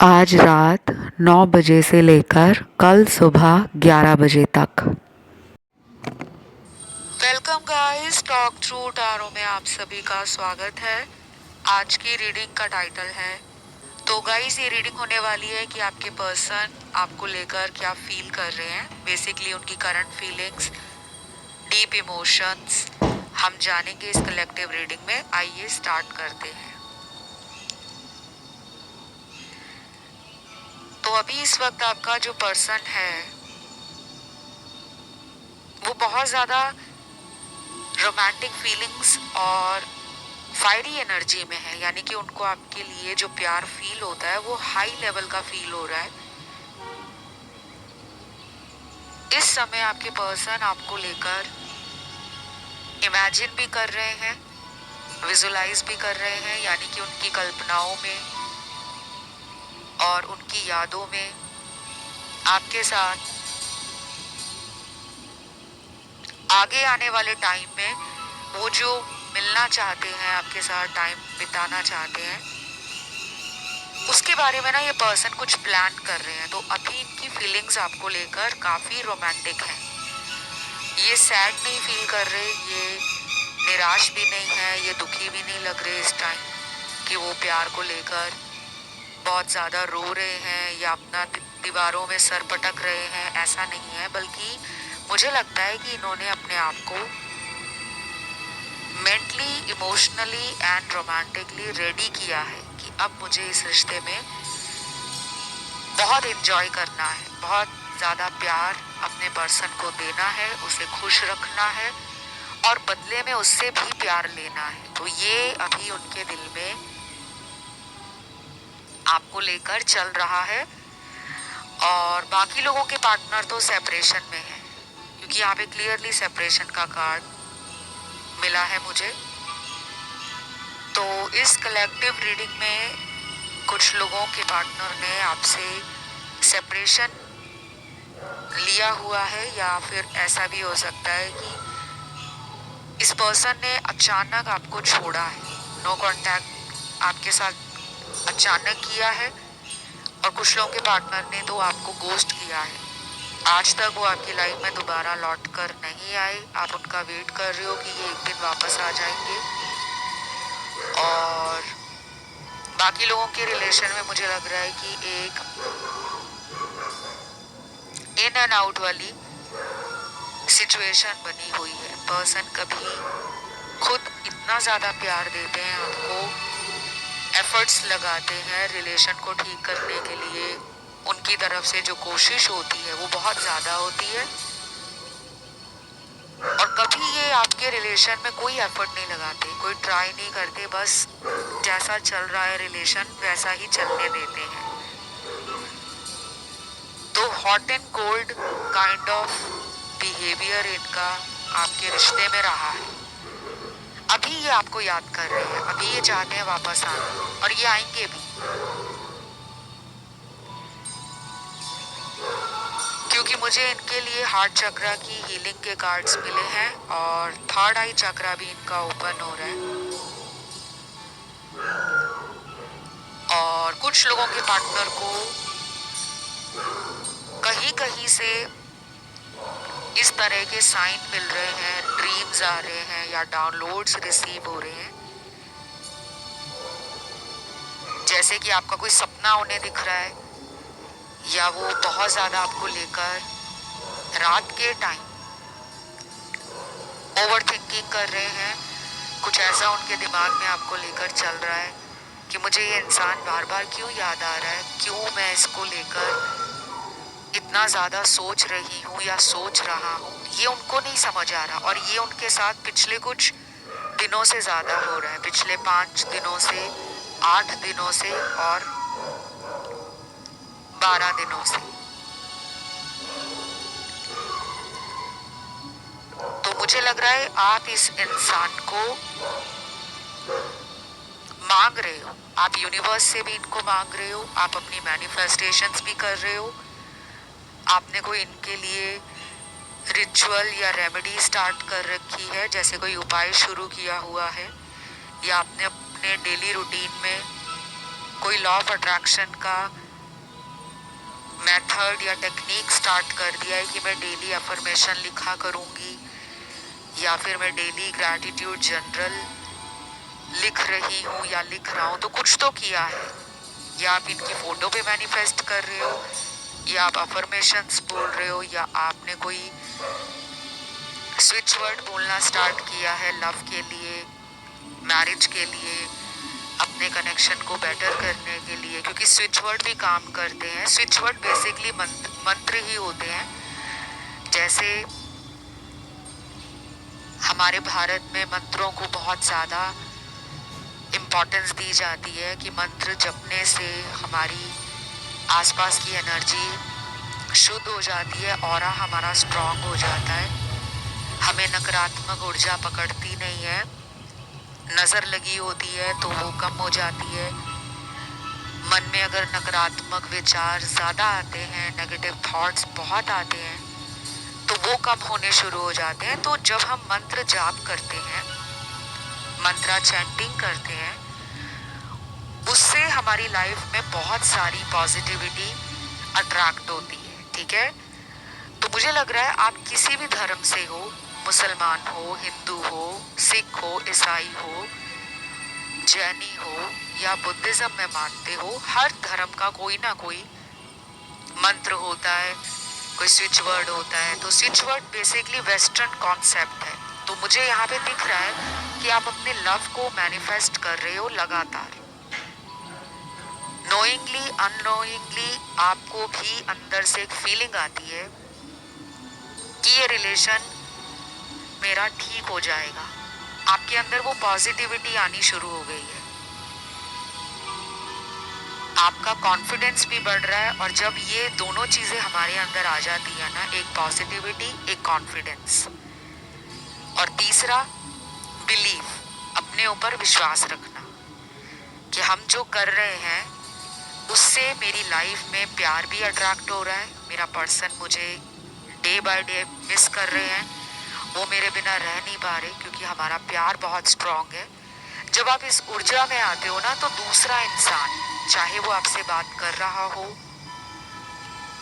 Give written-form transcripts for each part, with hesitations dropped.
आज रात 9 बजे से लेकर कल सुबह 11 बजे तक। Welcome guys, talk through tarot में आप सभी का स्वागत है। आज की रीडिंग का टाइटल है, तो गाइस ये रीडिंग होने वाली है कि आपके पर्सन आपको लेकर क्या फील कर रहे हैं, बेसिकली उनकी करंट फीलिंग्स, डीप इमोशंस हम जानेंगे इस कलेक्टिव रीडिंग में। आइए स्टार्ट करते हैं। तो अभी इस वक्त आपका जो पर्सन है वो बहुत ज़्यादा रोमांटिक फीलिंग्स और फायरी एनर्जी में है, यानी कि उनको आपके लिए जो प्यार फील होता है वो हाई लेवल का फील हो रहा है। इस समय आपके पर्सन आपको लेकर इमेजिन भी कर रहे हैं, विजुलाइज भी कर रहे हैं, यानी कि उनकी कल्पनाओं में और उनकी यादों में आपके साथ आगे आने वाले टाइम में वो जो मिलना चाहते हैं, आपके साथ टाइम बिताना चाहते हैं, उसके बारे में ना ये पर्सन कुछ प्लान कर रहे हैं। तो अभी इनकी फीलिंग्स आपको लेकर काफ़ी रोमांटिक हैं। ये सैड नहीं फील कर रहे, ये निराश भी नहीं है, ये दुखी भी नहीं लग रहे इस टाइम कि वो प्यार को लेकर बहुत ज़्यादा रो रहे हैं या अपना दीवारों में सर पटक रहे हैं, ऐसा नहीं है। बल्कि मुझे लगता है कि इन्होंने अपने आप को mentally, emotionally and romantically ready किया है कि अब मुझे इस रिश्ते में बहुत एंजॉय करना है, बहुत ज़्यादा प्यार अपने पर्सन को देना है, उसे खुश रखना है और बदले में उससे भी प्यार लेना है। तो ये अभी उनके दिल में आपको लेकर चल रहा है। और बाकी लोगों के पार्टनर तो सेपरेशन में है, क्योंकि यहाँ पे क्लियरली सेपरेशन का कार्ड मिला है मुझे। तो इस कलेक्टिव रीडिंग में कुछ लोगों के पार्टनर ने आपसे सेपरेशन लिया हुआ है, या फिर ऐसा भी हो सकता है कि इस पर्सन ने अचानक आपको छोड़ा है, नो कांटेक्ट आपके साथ अचानक किया है। और कुछ लोगों के पार्टनर ने तो आपको गोस्ट किया है, आज तक वो आपकी लाइफ में दोबारा लौट कर नहीं आए। आप उनका वेट कर रहे हो कि ये एक दिन वापस आ जाएंगे। और बाकी लोगों के रिलेशन में मुझे लग रहा है कि एक इन एंड आउट वाली सिचुएशन बनी हुई है। पर्सन कभी खुद इतना ज़्यादा प्यार देते हैं आपको, एफर्ट्स लगाते हैं रिलेशन को ठीक करने के लिए, उनकी तरफ से जो कोशिश होती है वो बहुत ज़्यादा होती है। और कभी ये आपके रिलेशन में कोई एफर्ट नहीं लगाते, कोई ट्राई नहीं करते, बस जैसा चल रहा है रिलेशन वैसा ही चलने देते हैं। तो hot and cold kind of behaviour इनका आपके रिश्ते में रहा है। अभी ये आपको याद कर रहे हैं, अभी ये चाहते हैं वापस आना, और ये आएंगे भी, क्योंकि मुझे इनके लिए हार्ट चक्रा की हीलिंग के कार्ड्स मिले हैं और थर्ड आई चक्रा भी इनका ओपन हो रहा है। और कुछ लोगों के पार्टनर को कहीं कहीं से इस तरह के साइन मिल रहे हैं, ड्रीम्स आ रहे हैं या डाउनलोड्स रिसीव हो रहे हैं, जैसे कि आपका कोई सपना उन्हें दिख रहा है, या वो बहुत ज़्यादा आपको लेकर रात के टाइम ओवर थिंकिंग कर रहे हैं। कुछ ऐसा उनके दिमाग में आपको लेकर चल रहा है कि मुझे ये इंसान बार बार क्यों याद आ रहा है, क्यों मैं इसको लेकर इतना ज़्यादा सोच रही हूँ या सोच रहा हूँ, ये उनको नहीं समझ आ रहा। और ये उनके साथ पिछले कुछ दिनों से ज़्यादा हो रहा है, पिछले 5 दिनों से, 8 दिनों से और 12 दिनों से। तो मुझे लग रहा है आप इस इंसान को मांग रहे हो, आप यूनिवर्स से भी इनको मांग रहे हो, आप अपनी मैनिफेस्टेशंस भी कर रहे हो। आपने कोई इनके लिए रिचुअल या रेमेडी स्टार्ट कर रखी है, जैसे कोई उपाय शुरू किया हुआ है, या आपने अपने डेली रूटीन में कोई लॉ ऑफ अट्रैक्शन का मेथड या टेक्निक स्टार्ट कर दिया है कि मैं डेली अफर्मेशन लिखा करूँगी या फिर मैं डेली ग्रैटिट्यूड जनरल लिख रही हूँ या लिख रहा हूँ, तो कुछ तो किया है। या आप इनकी फ़ोटो पे मैनिफेस्ट कर रहे हो, या आप अफर्मेशंस बोल रहे हो, या आपने कोई स्विच वर्ड बोलना स्टार्ट किया है लव के लिए, मैरिज के लिए, अपने कनेक्शन को बेटर करने के लिए, क्योंकि स्विच वर्ड भी काम करते हैं। स्विच वर्ड बेसिकली मंत्र ही होते हैं। जैसे हमारे भारत में मंत्रों को बहुत ज़्यादा इम्पोर्टेंस दी जाती है कि मंत्र जपने से हमारी आसपास की एनर्जी शुद्ध हो जाती है, ऑरा हमारा स्ट्रांग हो जाता है, हमें नकारात्मक ऊर्जा पकड़ती नहीं है, नज़र लगी होती है तो वो कम हो जाती है। मन में अगर नकारात्मक विचार ज़्यादा आते हैं, नेगेटिव थॉट्स बहुत आते हैं, तो वो कम होने शुरू हो जाते हैं। तो जब हम मंत्र जाप करते हैं, मंत्रा चैंटिंग करते हैं, उससे हमारी लाइफ में बहुत सारी पॉजिटिविटी अट्रैक्ट होती है। ठीक है, तो मुझे लग रहा है आप किसी भी धर्म से हो, मुसलमान हो, हिंदू हो, सिख हो, ईसाई हो, जैनी हो या बुद्धिज्म में मानते हो, हर धर्म का कोई ना कोई मंत्र होता है, कोई स्विच वर्ड होता है। तो switch word basically western concept है। तो मुझे यहाँ पे दिख रहा है कि आप अपने लव को मैनिफेस्ट कर रहे हो लगातार। नोइंगली अननोइंगली आपको भी अंदर से एक फीलिंग आती है कि ये रिलेशन मेरा ठीक हो जाएगा। आपके अंदर वो पॉजिटिविटी आनी शुरू हो गई है, आपका कॉन्फिडेंस भी बढ़ रहा है। और जब ये दोनों चीज़ें हमारे अंदर आ जाती है ना, एक पॉजिटिविटी, एक कॉन्फिडेंस, और तीसरा बिलीव, अपने ऊपर विश्वास रखना कि हम जो कर रहे हैं उससे मेरी लाइफ में प्यार भी अट्रैक्ट हो रहा है, मेरा पर्सन मुझे डे बाय डे मिस कर रहे हैं, वो मेरे बिना रह नहीं पा रहे, क्योंकि हमारा प्यार बहुत स्ट्रांग है। जब आप इस ऊर्जा में आते हो ना, तो दूसरा इंसान चाहे वो आपसे बात कर रहा हो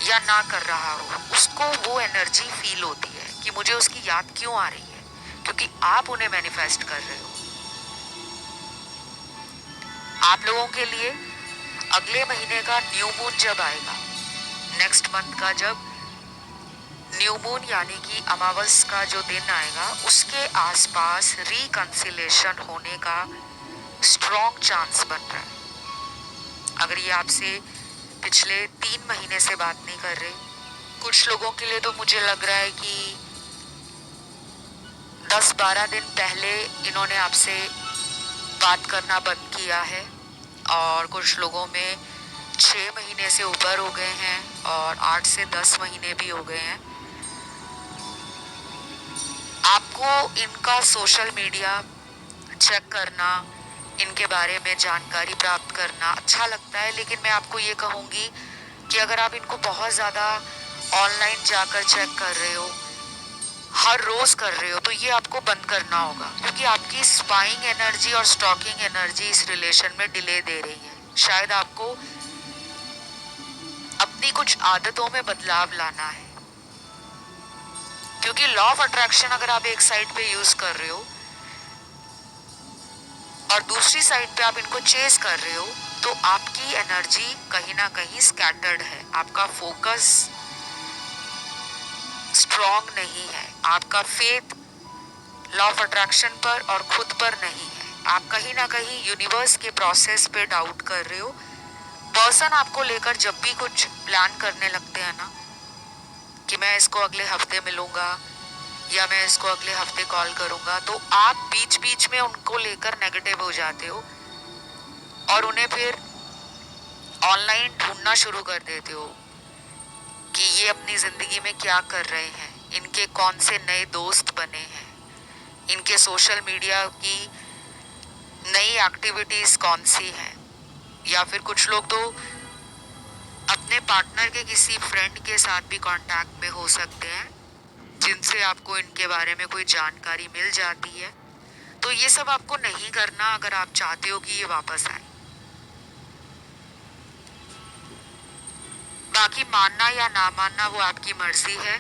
या ना कर रहा हो, उसको वो एनर्जी फील होती है कि मुझे उसकी याद क्यों आ रही है, क्योंकि आप उन्हें मैनिफेस्ट कर रहे हो। आप लोगों के लिए अगले महीने का न्यू मून जब आएगा, नेक्स्ट मंथ का जब न्यू मून यानी कि अमावस का जो दिन आएगा, उसके आसपास रिकंसिलेशन होने का स्ट्रॉन्ग चांस बन रहा है। अगर ये आपसे पिछले 3 महीने से बात नहीं कर रहे, कुछ लोगों के लिए तो मुझे लग रहा है कि 10-12 दिन पहले इन्होंने आपसे बात करना बंद किया है, और कुछ लोगों में 6 महीने से ऊपर हो गए हैं और 8 से 10 महीने भी हो गए हैं। आपको इनका सोशल मीडिया चेक करना, इनके बारे में जानकारी प्राप्त करना अच्छा लगता है, लेकिन मैं आपको ये कहूँगी कि अगर आप इनको बहुत ज़्यादा ऑनलाइन जाकर चेक कर रहे हो, हर रोज़ कर रहे हो, तो ये आपको बंद करना होगा, क्योंकि आपकी स्पाइंग एनर्जी और स्टॉकिंग एनर्जी इस रिलेशन में डिले दे रही है। शायद आपको अपनी कुछ आदतों में बदलाव लाना है, क्योंकि लॉ ऑफ अट्रैक्शन अगर आप एक साइड पे यूज कर रहे हो और दूसरी साइड पे आप इनको चेस कर रहे हो, तो आपकी एनर्जी कहीं ना कहीं स्कैटर्ड है, आपका फोकस स्ट्रॉन्ग नहीं है, आपका फेथ लॉ ऑफ अट्रैक्शन पर और खुद पर नहीं है। आप कहीं ना कहीं यूनिवर्स के प्रोसेस पे डाउट कर रहे हो। पर्सन आपको लेकर जब भी कुछ प्लान करने लगते हैं ना, कि मैं इसको अगले हफ्ते मिलूंगा या मैं इसको अगले हफ्ते कॉल करूंगा, तो आप बीच बीच में उनको लेकर नेगेटिव हो जाते हो और उन्हें फिर ऑनलाइन ढूंढना शुरू कर देते हो कि ये अपनी जिंदगी में क्या कर रहे हैं, इनके कौन से नए दोस्त बने हैं, इनके सोशल मीडिया की नई एक्टिविटीज कौन सी हैं। या फिर कुछ लोग तो अपने पार्टनर के किसी फ्रेंड के साथ भी कांटेक्ट में हो सकते हैं, जिनसे आपको इनके बारे में कोई जानकारी मिल जाती है। तो ये सब आपको नहीं करना अगर आप चाहते हो कि ये वापस आए। बाकी मानना या ना मानना वो आपकी मर्जी है।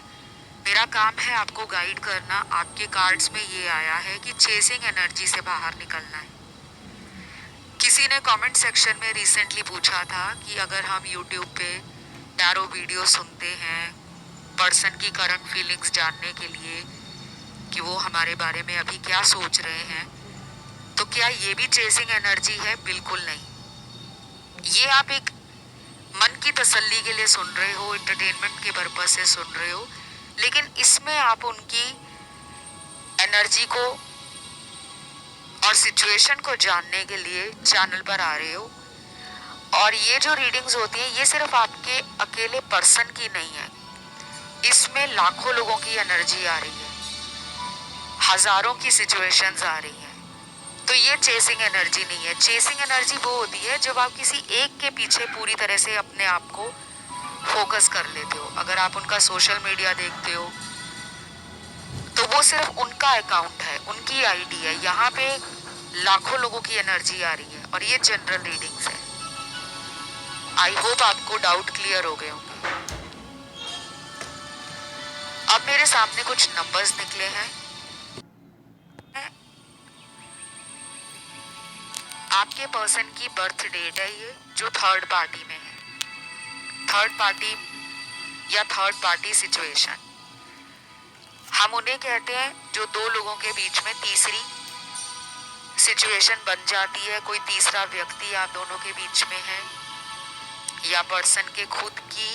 मेरा काम है आपको गाइड करना। आपके कार्ड्स में ये आया है कि चेसिंग एनर्जी से बाहर निकलना है। किसी ने कमेंट सेक्शन में रिसेंटली पूछा था कि अगर हम यूट्यूब पे टैरो वीडियो सुनते हैं पर्सन की करंट फीलिंग्स जानने के लिए कि वो हमारे बारे में अभी क्या सोच रहे हैं, तो क्या ये भी चेसिंग एनर्जी है? बिल्कुल नहीं। ये आप एक मन की तसल्ली के लिए सुन रहे हो, एंटरटेनमेंट के पर्पज से सुन रहे हो, लेकिन इसमें आप उनकी एनर्जी को और सिचुएशन को जानने के लिए चैनल पर आ रहे हो। और ये जो रीडिंग्स होती हैं ये सिर्फ आपके अकेले पर्सन की नहीं है, इसमें लाखों लोगों की एनर्जी आ रही है, हजारों की सिचुएशंस आ रही हैं। तो ये चेसिंग एनर्जी नहीं है। चेसिंग एनर्जी वो होती है जब आप किसी एक के पीछे पूरी तरह से अपने आप को फोकस कर लेते हो। अगर आप उनका सोशल मीडिया देखते हो तो वो सिर्फ उनका अकाउंट है, उनकी आईडी है। यहाँ पे लाखों लोगों की एनर्जी आ रही है और ये जनरल रीडिंग्स है। आई होप आपको डाउट क्लियर हो गए होंगे। अब मेरे सामने कुछ नंबर्स निकले हैं। आपके पर्सन की बर्थ डेट है ये, जो थर्ड पार्टी में है। थर्ड पार्टी या थर्ड पार्टी सिचुएशन हम उन्हें कहते हैं जो दो लोगों के बीच में तीसरी सिचुएशन बन जाती है। कोई तीसरा व्यक्ति आप दोनों के बीच में है, या पर्सन के खुद की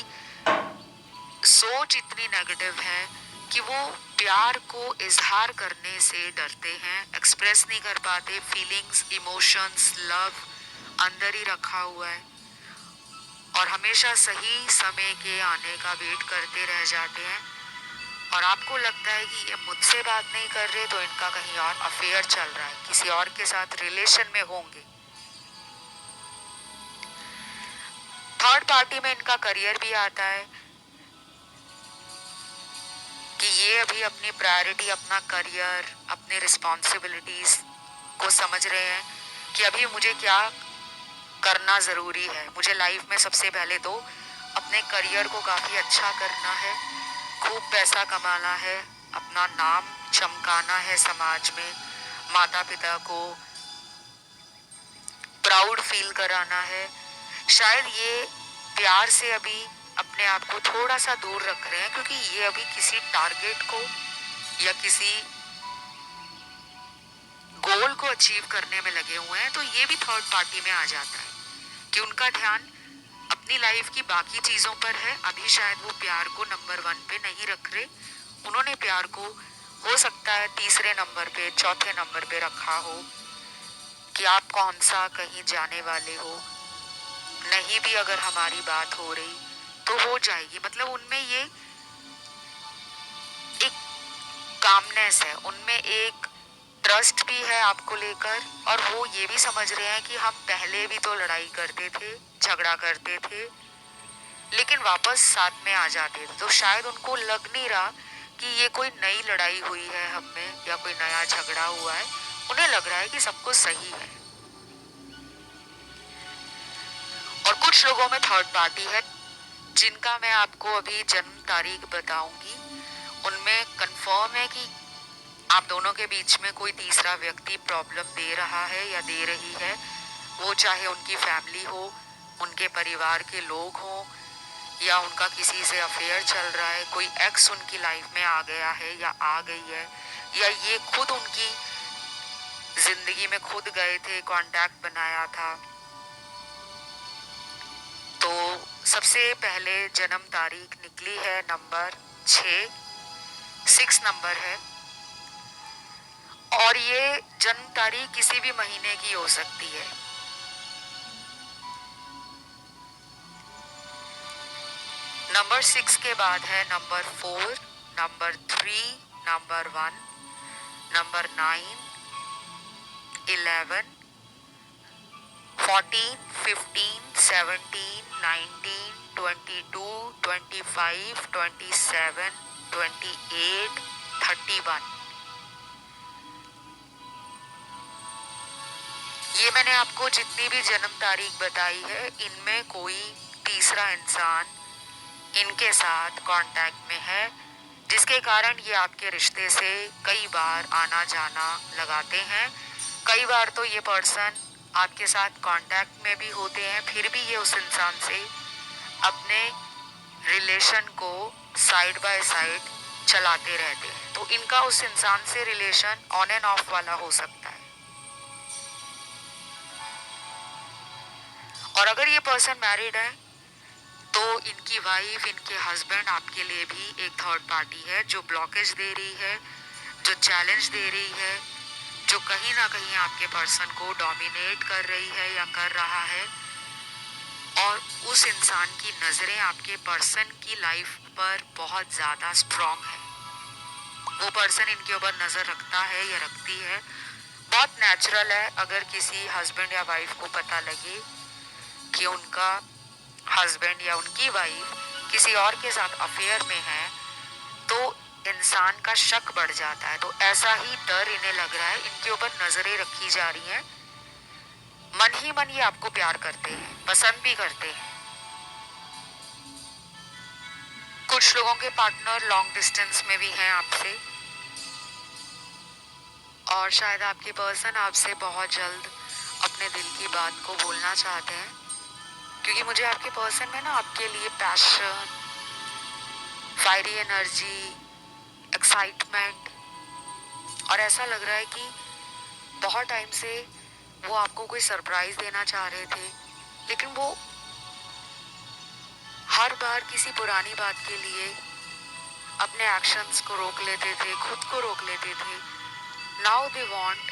सोच इतनी नेगेटिव है कि वो प्यार को इजहार करने से डरते हैं, एक्सप्रेस नहीं कर पाते। फीलिंग्स, इमोशंस, लव अंदर ही रखा हुआ है और हमेशा सही समय के आने का वेट करते रह जाते हैं। और आपको लगता है कि ये मुझसे बात नहीं कर रहे तो इनका कहीं और अफेयर चल रहा है, किसी और के साथ रिलेशन में होंगे। थर्ड पार्टी में इनका करियर भी आता है कि ये अभी अपनी प्रायोरिटी, अपना करियर, अपने रिस्पॉन्सिबिलिटीज को समझ रहे हैं कि अभी मुझे क्या करना ज़रूरी है। मुझे लाइफ में सबसे पहले तो अपने करियर को काफ़ी अच्छा करना है, खूब पैसा कमाना है, अपना नाम चमकाना है समाज में, माता पिता को प्राउड फील कराना है। शायद ये प्यार से अभी अपने आप को थोड़ा सा दूर रख रहे हैं क्योंकि ये अभी किसी टारगेट को या किसी गोल को अचीव करने में लगे हुए हैं। तो ये भी थर्ड पार्टी में आ जाता है कि उनका ध्यान अपनी लाइफ की बाकी चीजों पर है। अभी शायद वो प्यार को नंबर 1 पे नहीं रख रहे। उन्होंने प्यार को हो सकता है तीसरे नंबर पे, चौथे नंबर पे रखा हो कि आप कौन सा कहीं जाने वाले हो, नहीं भी अगर हमारी बात हो रही तो हो जाएगी। मतलब उनमें ये एक कामनेस है, उनमें एक ट्रस्ट भी है आपको लेकर, और वो ये भी समझ रहे हैं कि हम पहले भी तो लड़ाई करते थे, झगड़ा करते थे, लेकिन वापस साथ में आ जाते थे। तो शायद उनको लग नहीं रहा कि ये कोई नई लड़ाई हुई है हम में या कोई नया झगड़ा हुआ है। उन्हें लग रहा है कि सब कुछ सही है। और कुछ लोगों में थर्ड पार्टी है जिनका मैं आपको अभी जन्म तारीख बताऊंगी। उनमें कंफर्म है कि आप दोनों के बीच में कोई तीसरा व्यक्ति प्रॉब्लम दे रहा है या दे रही है। वो चाहे उनकी फैमिली हो, उनके परिवार के लोग हों, या उनका किसी से अफेयर चल रहा है, कोई एक्स उनकी लाइफ में आ गया है या आ गई है, या ये खुद उनकी जिंदगी में खुद गए थे, कांटेक्ट बनाया था। तो सबसे पहले जन्म तारीख निकली है नंबर 6 नंबर है, और ये जन्म तारीख किसी भी महीने की हो सकती है। नंबर 6 के बाद है नंबर 4, नंबर 3, नंबर 1, नंबर 9, 11, 14, 15, 17, 19, 22, 25, 27, 28, 31। ये मैंने आपको जितनी भी जन्म तारीख बताई है, इनमें कोई तीसरा इंसान इनके साथ कांटेक्ट में है, जिसके कारण ये आपके रिश्ते से कई बार आना जाना लगाते हैं। कई बार तो ये पर्सन आपके साथ कांटेक्ट में भी होते हैं, फिर भी ये उस इंसान से अपने रिलेशन को साइड बाय साइड चलाते रहते हैं। तो इनका उस इंसान से रिलेशन ऑन एंड ऑफ वाला हो सकता है। और अगर ये पर्सन मैरिड है तो इनकी वाइफ, इनके हस्बैंड आपके लिए भी एक थर्ड पार्टी है जो ब्लॉकेज दे रही है, जो चैलेंज दे रही है, जो कहीं ना कहीं आपके पर्सन को डोमिनेट कर रही है या कर रहा है। और उस इंसान की नज़रें आपके पर्सन की लाइफ पर बहुत ज़्यादा स्ट्रॉन्ग है। वो पर्सन इनके ऊपर नज़र रखता है या रखती है। बहुत नेचुरल है अगर किसी हस्बैंड या वाइफ को पता लगे कि उनका हस्बैंड या उनकी वाइफ किसी और के साथ अफेयर में है, तो इंसान का शक बढ़ जाता है। तो ऐसा ही डर इन्हें लग रहा है, इनके ऊपर नजरें रखी जा रही हैं। मन ही मन ये आपको प्यार करते हैं, पसंद भी करते हैं। कुछ लोगों के पार्टनर लॉन्ग डिस्टेंस में भी हैं आपसे, और शायद आपके पर्सन आपसे बहुत जल्द अपने दिल की बात को बोलना चाहते हैं, क्योंकि मुझे आपके पर्सन में ना आपके लिए पैशन, फायरी एनर्जी, एक्साइटमेंट, और ऐसा लग रहा है कि बहुत टाइम से वो आपको कोई सरप्राइज देना चाह रहे थे, लेकिन वो हर बार किसी पुरानी बात के लिए अपने एक्शंस को रोक लेते थे, खुद को रोक लेते थे। Now they want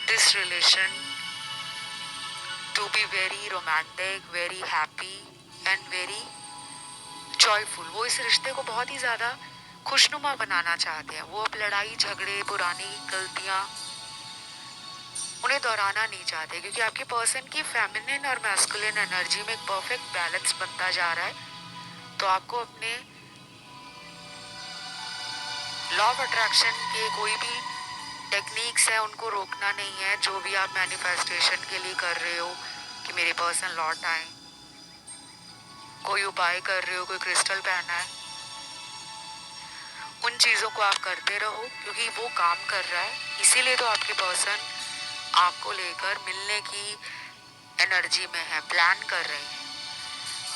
this relation to be very romantic, very happy and very joyful. वो इस रिश्ते को बहुत ही ज़्यादा खुशनुमा बनाना चाहते हैं। वो अब लड़ाई झगड़े, पुरानी गलतियाँ उन्हें दोहराना नहीं चाहते, क्योंकि आपके पर्सन की फेमिनिन और मैस्कुलिन एनर्जी में एक परफेक्ट बैलेंस बनता जा रहा है। तो आपको अपने लॉ ऑफ अट्रैक्शन के कोई भी टेक्निक्स हैं उनको रोकना नहीं है। जो भी आप मैनिफेस्टेशन के लिए कर रहे हो कि मेरे पर्सन लौट आए, कोई उपाय कर रहे हो, कोई क्रिस्टल पहना है, उन चीज़ों को आप करते रहो, क्योंकि वो काम कर रहा है। इसीलिए तो आपके पर्सन आपको लेकर मिलने की एनर्जी में है, प्लान कर रहे हैं।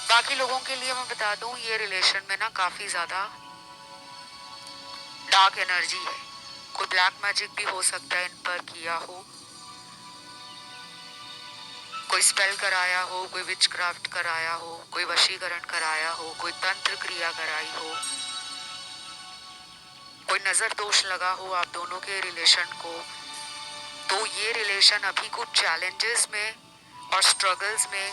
बाकी लोगों के लिए मैं बता दूं, ये रिलेशन में ना काफ़ी ज़्यादा डार्क एनर्जी है। कोई ब्लैक मैजिक भी हो सकता है इन पर किया हो, कोई स्पेल कराया हो, कोई विच क्राफ्ट कराया हो, कोई वशीकरण कराया हो, कोई तंत्र क्रिया कराई हो, कोई नज़र दोष लगा हो आप दोनों के रिलेशन को। तो ये रिलेशन अभी कुछ चैलेंजेस में और स्ट्रगल्स में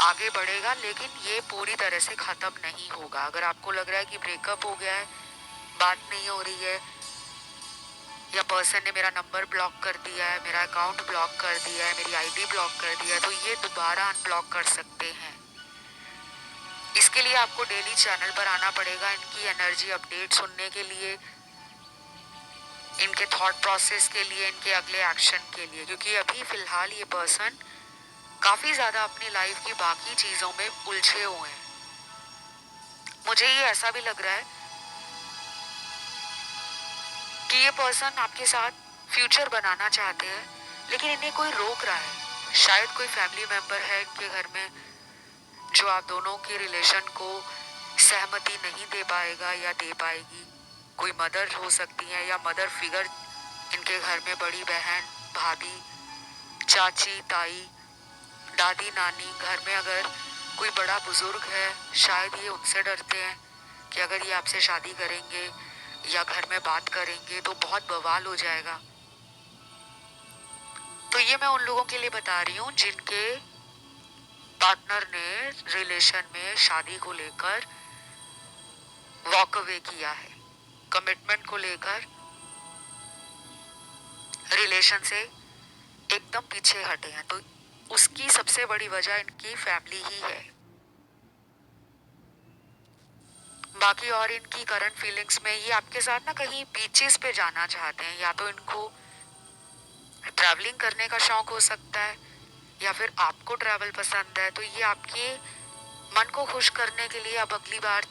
आगे बढ़ेगा, लेकिन ये पूरी तरह से ख़त्म नहीं होगा। अगर आपको लग रहा है कि ब्रेकअप हो गया है, बात नहीं हो रही है, या पर्सन ने मेरा नंबर ब्लॉक कर दिया है, मेरा अकाउंट ब्लॉक कर दिया है, मेरी आईडी ब्लॉक कर दिया है, तो ये दोबारा अनब्लॉक कर सकते हैं। इसके लिए आपको डेली चैनल पर आना पड़ेगा, इनकी एनर्जी अपडेट सुनने के लिए, इनके थॉट प्रोसेस के लिए, इनके अगले एक्शन के लिए, क्योंकि अभी फ़िलहाल ये पर्सन काफ़ी ज़्यादा अपनी लाइफ की बाकी चीज़ों में उलझे हुए हैं। मुझे ये ऐसा भी लग रहा है कि ये पर्सन आपके साथ फ्यूचर बनाना चाहते हैं, लेकिन इन्हें कोई रोक रहा है। शायद कोई फैमिली मेंबर है इनके घर में जो आप दोनों के रिलेशन को सहमति नहीं दे पाएगा या दे पाएगी। कोई मदर हो सकती है या मदर फिगर इनके घर में, बड़ी बहन, भाभी, चाची, ताई, दादी, नानी। घर में अगर कोई बड़ा बुजुर्ग है, शायद ये उनसे डरते हैं कि अगर ये आपसे शादी करेंगे या घर में बात करेंगे तो बहुत बवाल हो जाएगा। तो ये मैं उन लोगों के लिए बता रही हूँ जिनके पार्टनर ने रिलेशन में शादी को लेकर वॉक अवे किया है, कमिटमेंट को लेकर रिलेशन से एकदम पीछे हटे हैं। तो उसकी सबसे बड़ी वजह इनकी फैमिली ही है। बाकी और इनकी करंट फीलिंग्स में ये आपके साथ ना कहीं बीचेस पे जाना चाहते हैं, या तो इनको ट्रैवलिंग करने का शौक हो सकता है, या फिर आपको ट्रैवल पसंद है। तो ये आपके मन को खुश करने के लिए अब अगली बार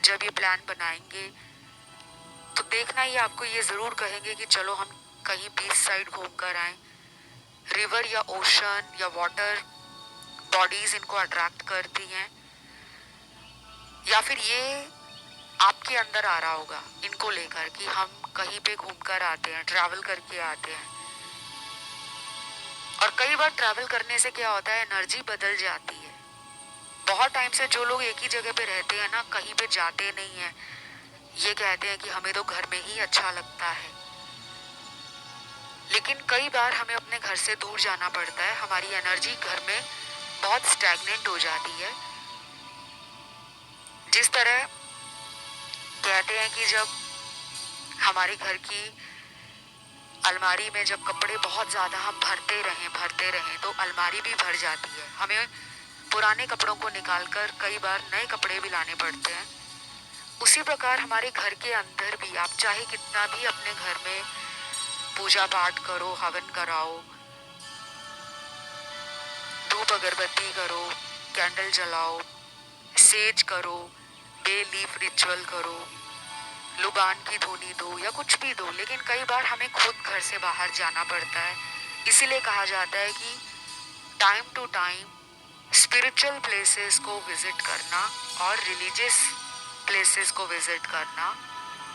जब ये प्लान बनाएंगे तो देखना ही आपको ये जरूर कहेंगे कि चलो हम कहीं बीच साइड घूम कर आए। रिवर या ओशन या वाटर बॉडीज इनको अट्रैक्ट करती हैं, या फिर ये आपके अंदर आ रहा होगा इनको लेकर कि हम कहीं पे घूम कर आते हैं, ट्रैवल करके आते हैं। और कई बार ट्रैवल करने से क्या होता है, एनर्जी बदल जाती है। बहुत टाइम से जो लोग एक ही जगह पे रहते हैं ना, कहीं पे जाते नहीं है, ये कहते हैं कि हमें तो घर में ही अच्छा लगता है। लेकिन कई बार हमें अपने घर से दूर जाना पड़ता है, हमारी एनर्जी घर में बहुत स्टैग्नेंट हो जाती है। जिस तरह कहते हैं कि जब हमारे घर की अलमारी में जब कपड़े बहुत ज़्यादा हम भरते रहें तो अलमारी भी भर जाती है। हमें पुराने कपड़ों को निकालकर कई बार नए कपड़े भी लाने पड़ते हैं। उसी प्रकार हमारे घर के अंदर भी आप चाहे कितना भी अपने घर में पूजा पाठ करो, हवन कराओ, धूप अगरबत्ती करो, कैंडल जलाओ, सेज करो, बे लीफ रिचुअल करो, लुबान की धुनी दो या कुछ भी दो, लेकिन कई बार हमें खुद घर से बाहर जाना पड़ता है। इसीलिए कहा जाता है कि time to time spiritual places को विजिट करना और रिलीजियस प्लेसेस को विजिट करना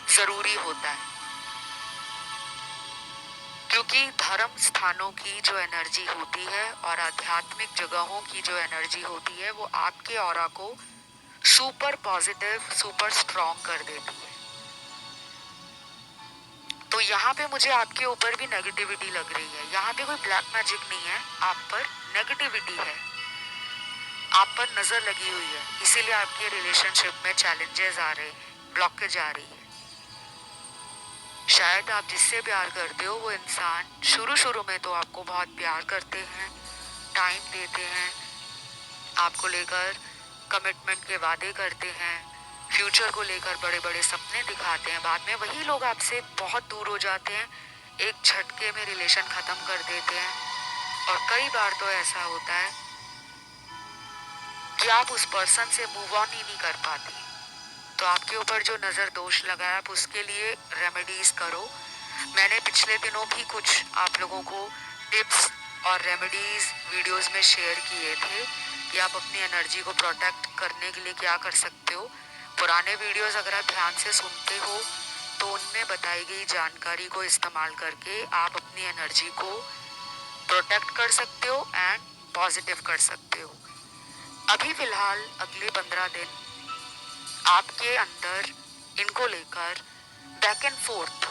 जरूरी होता है, क्योंकि धर्म स्थानों की जो एनर्जी होती है और आध्यात्मिक जगहों की जो एनर्जी होती है वो आपके ऑरा को सुपर पॉजिटिव, सुपर स्ट्रॉन्ग कर देती है। तो यहाँ पे मुझे आपके ऊपर भी नेगेटिविटी लग रही है। यहाँ पे कोई ब्लैक मैजिक नहीं है, आप पर नेगेटिविटी है, आप पर नजर लगी हुई है। इसीलिए आपके रिलेशनशिप में चैलेंजेस आ रहे हैं, ब्लॉकेज आ रही है। शायद आप जिससे प्यार करते हो वो इंसान शुरू में तो आपको बहुत प्यार करते हैं, टाइम देते हैं, आपको लेकर कमिटमेंट के वादे करते हैं, फ्यूचर को लेकर बड़े बड़े सपने दिखाते हैं। बाद में वही लोग आपसे बहुत दूर हो जाते हैं, एक झटके में रिलेशन खत्म कर देते हैं। और कई बार तो ऐसा होता है कि आप उस पर्सन से मूव ऑन ही नहीं कर पाते। तो आपके ऊपर जो नज़र दोष लगा है आप उसके लिए रेमेडीज करो। मैंने पिछले दिनों भी कुछ आप लोगों को टिप्स और रेमेडीज वीडियोस में शेयर किए थे कि आप अपनी एनर्जी को प्रोटेक्ट करने के लिए क्या कर सकते हो। पुराने वीडियोस अगर आप ध्यान से सुनते हो तो उनमें बताई गई जानकारी को इस्तेमाल करके आप अपनी एनर्जी को प्रोटेक्ट कर सकते हो एंड पॉजिटिव कर सकते हो। अभी फिलहाल अगले 15 दिन आपके अंदर इनको लेकर बैक एंड फोर्थ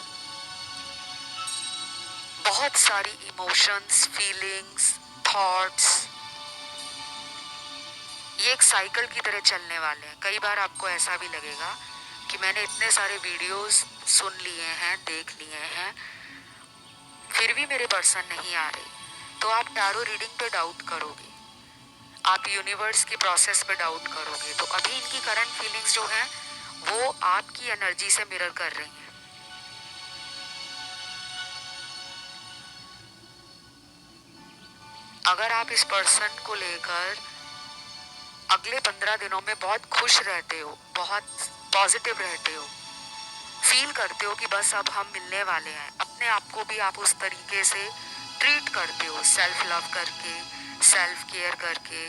बहुत सारी इमोशंस, फीलिंग्स, थॉट्स, ये एक साइकिल की तरह चलने वाले हैं। कई बार आपको ऐसा भी लगेगा कि मैंने इतने सारे वीडियोस सुन लिए हैं, देख लिए हैं, फिर भी मेरे पर्सन नहीं आ रहे। तो आप टैरो रीडिंग पे डाउट करोगे, आप यूनिवर्स की प्रोसेस पे डाउट करोगे। तो अभी इनकी करंट फीलिंग्स जो हैं वो आपकी एनर्जी से मिरर कर रही हैं। अगर आप इस पर्सन को लेकर अगले 15 दिनों में बहुत खुश रहते हो, बहुत पॉजिटिव रहते हो, फील करते हो कि बस अब हम मिलने वाले हैं, अपने आप को भी आप उस तरीके से ट्रीट करते हो, सेल्फ लव करके, सेल्फ केयर करके,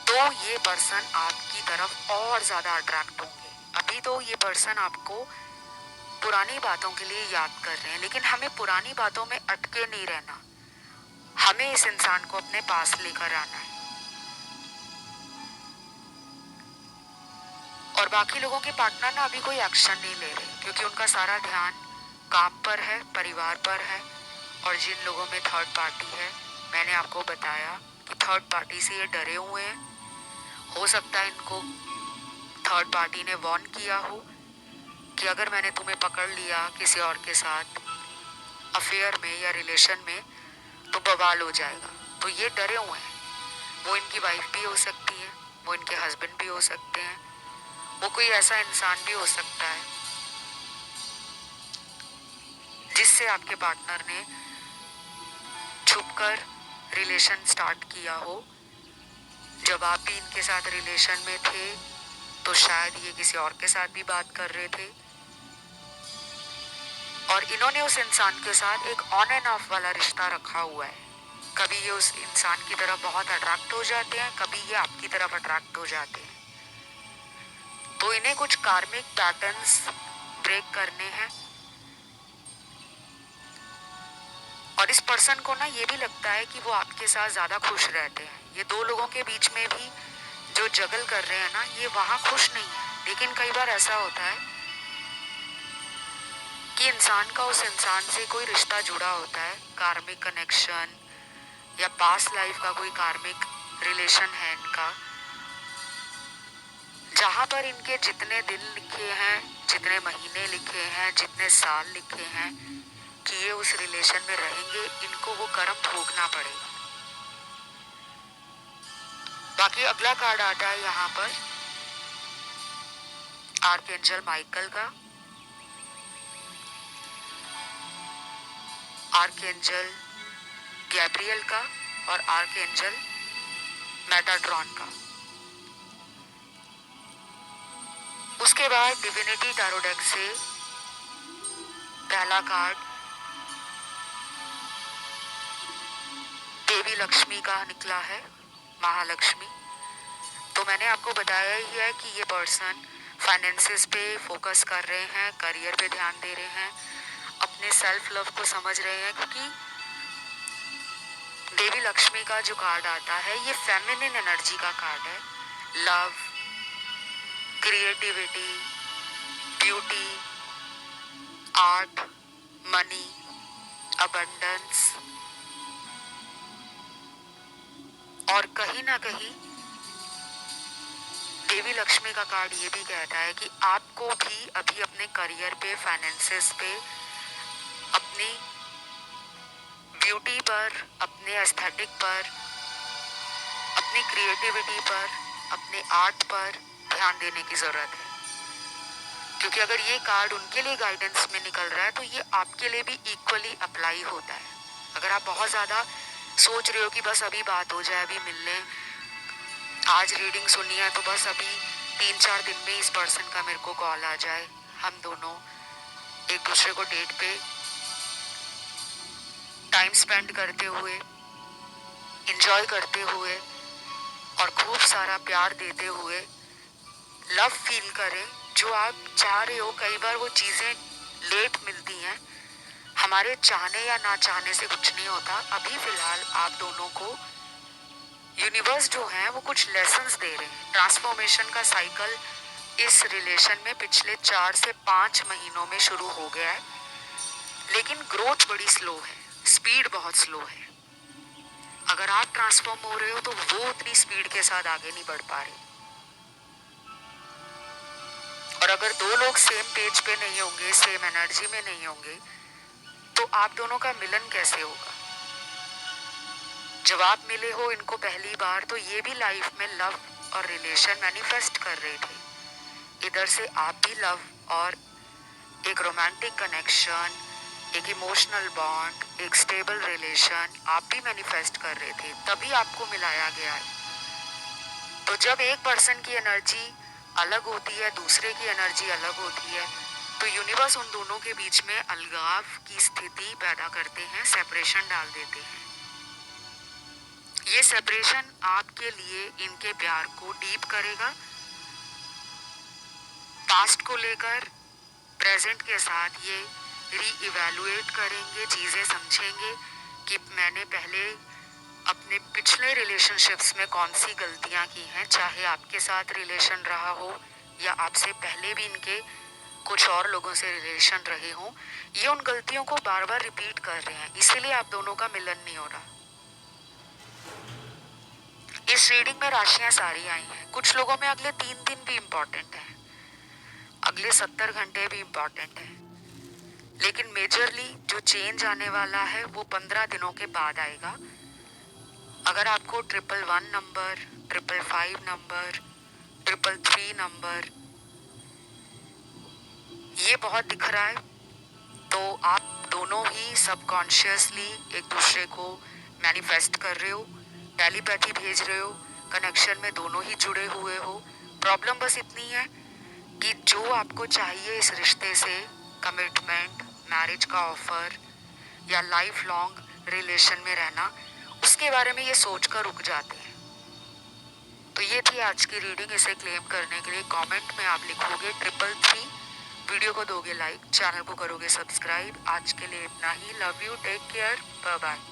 तो ये पर्सन आपकी तरफ और ज़्यादा अट्रैक्ट होंगे। अभी तो ये पर्सन आपको पुरानी बातों के लिए याद कर रहे हैं, लेकिन हमें पुरानी बातों में अटके नहीं रहना, हमें इस इंसान को अपने पास लेकर आना है। और बाकी लोगों के पार्टनर ना अभी कोई एक्शन नहीं ले रहे, क्योंकि उनका सारा ध्यान काम पर है, परिवार पर है। और जिन लोगों में थर्ड पार्टी है, मैंने आपको बताया कि थर्ड पार्टी से ये डरे हुए हैं। हो सकता है इनको थर्ड पार्टी ने वार्न किया हो कि अगर मैंने तुम्हें पकड़ लिया किसी और के साथ अफेयर में या रिलेशन में तो बवाल हो जाएगा। तो ये डरे हुए हैं। वो इनकी वाइफ भी हो सकती है, वो इनके हस्बैंड भी हो सकते हैं, वो कोई ऐसा इंसान भी हो सकता है जिससे आपके पार्टनर ने छुपकर रिलेशन स्टार्ट किया हो जब आप भी इनके साथ रिलेशन में थे तो शायद ये किसी और के साथ भी बात कर रहे थे, और इन्होंने उस इंसान के साथ एक ऑन एंड ऑफ वाला रिश्ता रखा हुआ है। कभी ये उस इंसान की तरफ बहुत अट्रैक्ट हो जाते हैं, कभी ये आपकी तरफ अट्रैक्ट हो जाते हैं। तो इन्हें कुछ कार्मिक पैटर्न्स ब्रेक करने हैं। और इस पर्सन को ना ये भी लगता है कि वो आपके साथ ज्यादा खुश रहते हैं। ये दो लोगों के बीच में भी जो जगल कर रहे हैं ना, ये वहां खुश नहीं है। लेकिन कई बार ऐसा होता है कि इंसान का उस इंसान से कोई रिश्ता जुड़ा होता है, कार्मिक कनेक्शन या पास्ट लाइफ का कोई कार्मिक रिलेशन है इनका, जहां पर इनके जितने दिन लिखे हैं, जितने महीने लिखे हैं, जितने साल लिखे हैं कि ये उस रिलेशन में रहेंगे, इनको वो कर्म भोगना पड़ेगा। बाकी अगला कार्ड आता है यहाँ पर आर्कएंजल माइकल का, आर्कएंजल गैब्रियल का और आर्कएंजल मेटाट्रॉन का। उसके बाद डिविनिटी टैरो डेक से पहला कार्ड देवी लक्ष्मी का निकला है, महालक्ष्मी। तो मैंने आपको बताया ही है कि ये पर्सन फाइनेंसेस पे फोकस कर रहे हैं, करियर पे ध्यान दे रहे हैं, अपने सेल्फ लव को समझ रहे हैं, क्योंकि देवी लक्ष्मी का जो कार्ड आता है ये फेमिनिन एनर्जी का कार्ड है। Love, creativity, beauty, art, money, abundance, और कहीं ना कहीं देवी लक्ष्मी का कार्ड ये भी कहता है कि आपको भी अभी अपने करियर पे, फाइनेंसेस पे, अपनी ब्यूटी पर, अपने एस्थेटिक पर, अपनी क्रिएटिविटी पर, अपने आर्ट पर ध्यान देने की जरूरत है। क्योंकि अगर ये कार्ड उनके लिए गाइडेंस में निकल रहा है तो ये आपके लिए भी इक्वली अप्लाई होता है। अगर आप बहुत ज्यादा सोच रहे हो कि बस अभी बात हो जाए, अभी मिल लें, आज रीडिंग सुनी है तो बस अभी 3-4 दिन में इस पर्सन का मेरे को कॉल आ जाए, हम दोनों एक दूसरे को डेट पे टाइम स्पेंड करते हुए, एंजॉय करते हुए और खूब सारा प्यार देते हुए लव फील करें जो आप चाह रहे हो। कई बार वो चीजें लेट मिलती हैं, हमारे चाहने या ना चाहने से कुछ नहीं होता। अभी फिलहाल आप दोनों को यूनिवर्स जो है वो कुछ लेसन्स दे रहे हैं। ट्रांसफॉर्मेशन का साइकिल इस रिलेशन में पिछले 4 से 5 महीनों में शुरू हो गया है, लेकिन ग्रोथ बड़ी स्लो है, स्पीड बहुत स्लो है। अगर आप ट्रांसफॉर्म हो रहे हो तो वो उतनी स्पीड के साथ आगे नहीं बढ़ पा रहे। और अगर दो लोग सेम पेज पे नहीं होंगे, सेम एनर्जी में नहीं होंगे, तो आप दोनों का मिलन कैसे होगा? जब आप मिले हो इनको पहली बार तो ये भी लाइफ में लव और रिलेशन मैनिफेस्ट कर रहे थे। इधर से आप भी लव और एक रोमांटिक कनेक्शन, एक इमोशनल बॉन्ड, एक स्टेबल रिलेशन आप भी मैनिफेस्ट कर रहे थे, तभी आपको मिलाया गया है। तो जब एक पर्सन की एनर्जी अलग होती है, दूसरे की एनर्जी अलग होती है, तो यूनिवर्स उन दोनों के बीच में अलगाव की स्थिति पैदा करते हैं, सेपरेशन डाल देते हैं। ये सेपरेशन आपके लिए इनके प्यार को डीप करेगा। पास्ट को लेकर प्रेजेंट के साथ ये रीइवैल्यूएट करेंगे, चीजें समझेंगे कि मैंने पहले अपने पिछले रिलेशनशिप्स में कौन सी गलतियां की हैं, चाहे आपके साथ रिलेशन रहा हो या आपसे पहले भी इनके कुछ और लोगों से रिलेशन रहे हों। ये उन गलतियों को बार बार रिपीट कर रहे हैं, इसीलिए आप दोनों का मिलन नहीं हो रहा। इस रीडिंग में राशियां सारी आई हैं। कुछ लोगों में अगले 3 दिन भी इम्पोर्टेंट है, अगले 70 घंटे भी इम्पोर्टेंट है, लेकिन मेजरली जो चेंज आने वाला है वो 15 दिनों के बाद आएगा। अगर आपको 111 नंबर, 555 नंबर, 333 नंबर ये बहुत दिख रहा है, तो आप दोनों ही सबकॉन्शियसली एक दूसरे को मैनिफेस्ट कर रहे हो, टेलीपैथी भेज रहे हो, कनेक्शन में दोनों ही जुड़े हुए हो। प्रॉब्लम बस इतनी है कि जो आपको चाहिए इस रिश्ते से, कमिटमेंट, मैरिज का ऑफर या लाइफ लॉन्ग रिलेशन में रहना, उसके बारे में ये सोचकर रुक जाते हैं। तो ये थी आज की रीडिंग। इसे क्लेम करने के लिए कमेंट में आप लिखोगे 333, वीडियो को दोगे लाइक, चैनल को करोगे सब्सक्राइब। आज के लिए इतना ही। Love you, take care, bye bye.